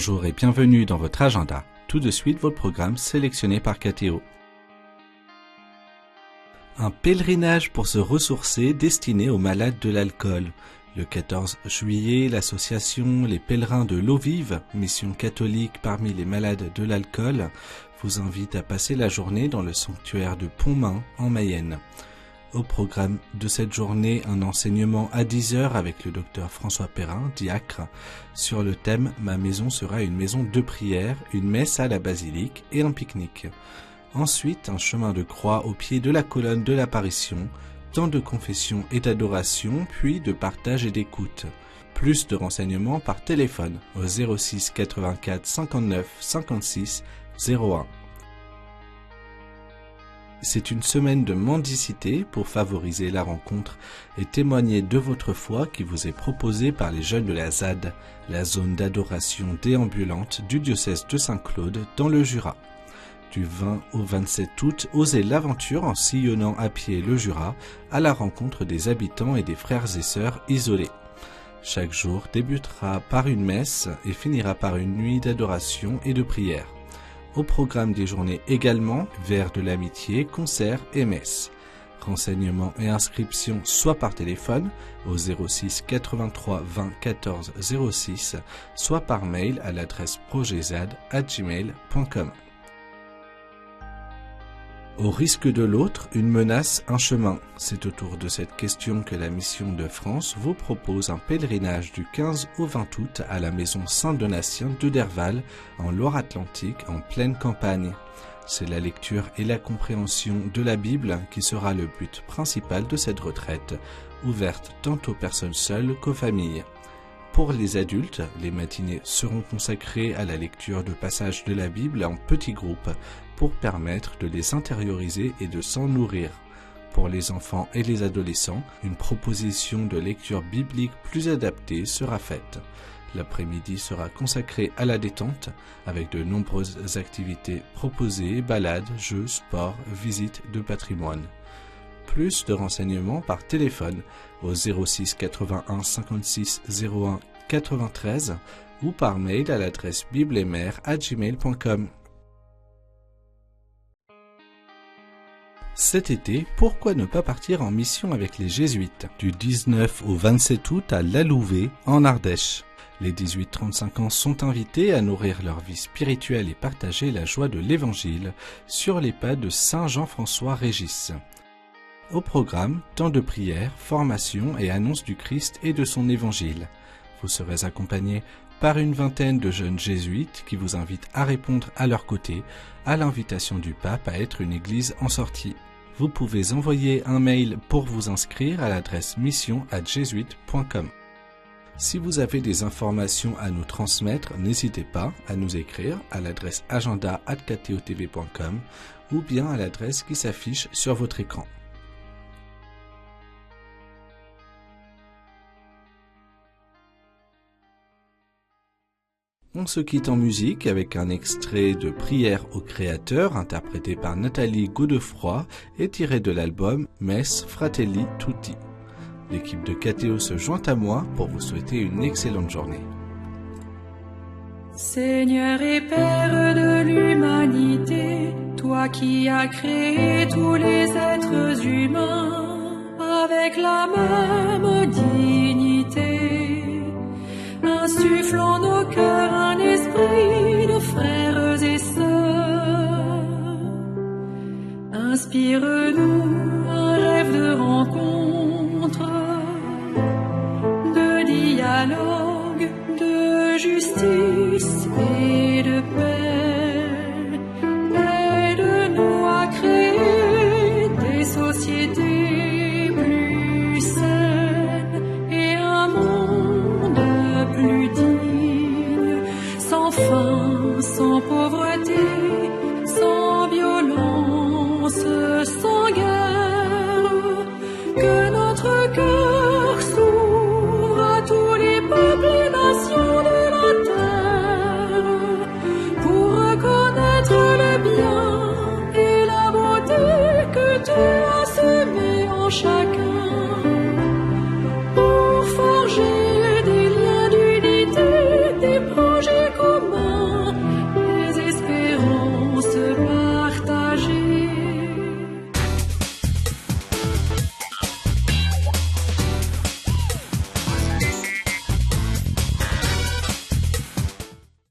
Bonjour et bienvenue dans votre agenda. Tout de suite, votre programme sélectionné par KTO. Un pèlerinage pour se ressourcer destiné aux malades de l'alcool. Le 14 juillet, l'association Les Pèlerins de l'Eau Vive, mission catholique parmi les malades de l'alcool, vous invite à passer la journée dans le sanctuaire de Pontmain, en Mayenne. Au programme de cette journée, un enseignement à 10h avec le docteur François Perrin, diacre, sur le thème « Ma maison sera une maison de prière », une messe à la basilique et un pique-nique. Ensuite, un chemin de croix au pied de la colonne de l'apparition, temps de confession et d'adoration, puis de partage et d'écoute. Plus de renseignements par téléphone au 06 84 59 56 01. C'est une semaine de mendicité pour favoriser la rencontre et témoigner de votre foi qui vous est proposée par les jeunes de la ZAD, la zone d'adoration déambulante du diocèse de Saint-Claude dans le Jura. Du 20 au 27 août, osez l'aventure en sillonnant à pied le Jura à la rencontre des habitants et des frères et sœurs isolés. Chaque jour débutera par une messe et finira par une nuit d'adoration et de prière. Au programme des journées également, vers de l'amitié, concerts et messes. Renseignements et inscriptions soit par téléphone au 06 83 20 14 06, soit par mail à l'adresse projetzad@gmail.com. Au risque de l'autre, une menace, un chemin. C'est autour de cette question que la Mission de France vous propose un pèlerinage du 15 au 20 août à la maison Saint-Donatien de Derval, en Loire-Atlantique, en pleine campagne. C'est la lecture et la compréhension de la Bible qui sera le but principal de cette retraite, ouverte tant aux personnes seules qu'aux familles. Pour les adultes, les matinées seront consacrées à la lecture de passages de la Bible en petits groupes pour permettre de les intérioriser et de s'en nourrir. Pour les enfants et les adolescents, une proposition de lecture biblique plus adaptée sera faite. L'après-midi sera consacré à la détente avec de nombreuses activités proposées, balades, jeux, sports, visites de patrimoine. Plus de renseignements par téléphone au 06 81 56 01 93 ou par mail à l'adresse bibleetmère@gmail.com. Cet été, pourquoi ne pas partir en mission avec les Jésuites? Du 19 au 27 août à La Louvet, en Ardèche. Les 18-35 ans sont invités à nourrir leur vie spirituelle et partager la joie de l'Évangile sur les pas de Saint Jean-François Régis. Au programme, temps de prière, formation et annonce du Christ et de son Évangile. Vous serez accompagné par une vingtaine de jeunes jésuites qui vous invitent à répondre à leur côté à l'invitation du pape à être une église en sortie. Vous pouvez envoyer un mail pour vous inscrire à l'adresse mission@jesuite.com. Si vous avez des informations à nous transmettre, n'hésitez pas à nous écrire à l'adresse agenda@ktotv.com ou bien à l'adresse qui s'affiche sur votre écran. On se quitte en musique avec un extrait de Prière au Créateur interprété par Nathalie Godefroy et tiré de l'album Messe Fratelli Tutti. L'équipe de KTO se joint à moi pour vous souhaiter une excellente journée. Seigneur et Père de l'humanité, toi qui as créé tous les êtres humains avec la même dignité, insuffle en nos cœurs un esprit de frères et sœurs. Inspire-nous un rêve de rencontre, de dialogue, de justice et de paix. Aide-nous à créer des sociétés plus saines et un monde plus digne, sans faim, sans pauvreté, sans violence, sans guerre. Que notre cœur s'ouvre à tous les peuples et nations de la terre, pour reconnaître le bien et la beauté que tu as semé en chacun.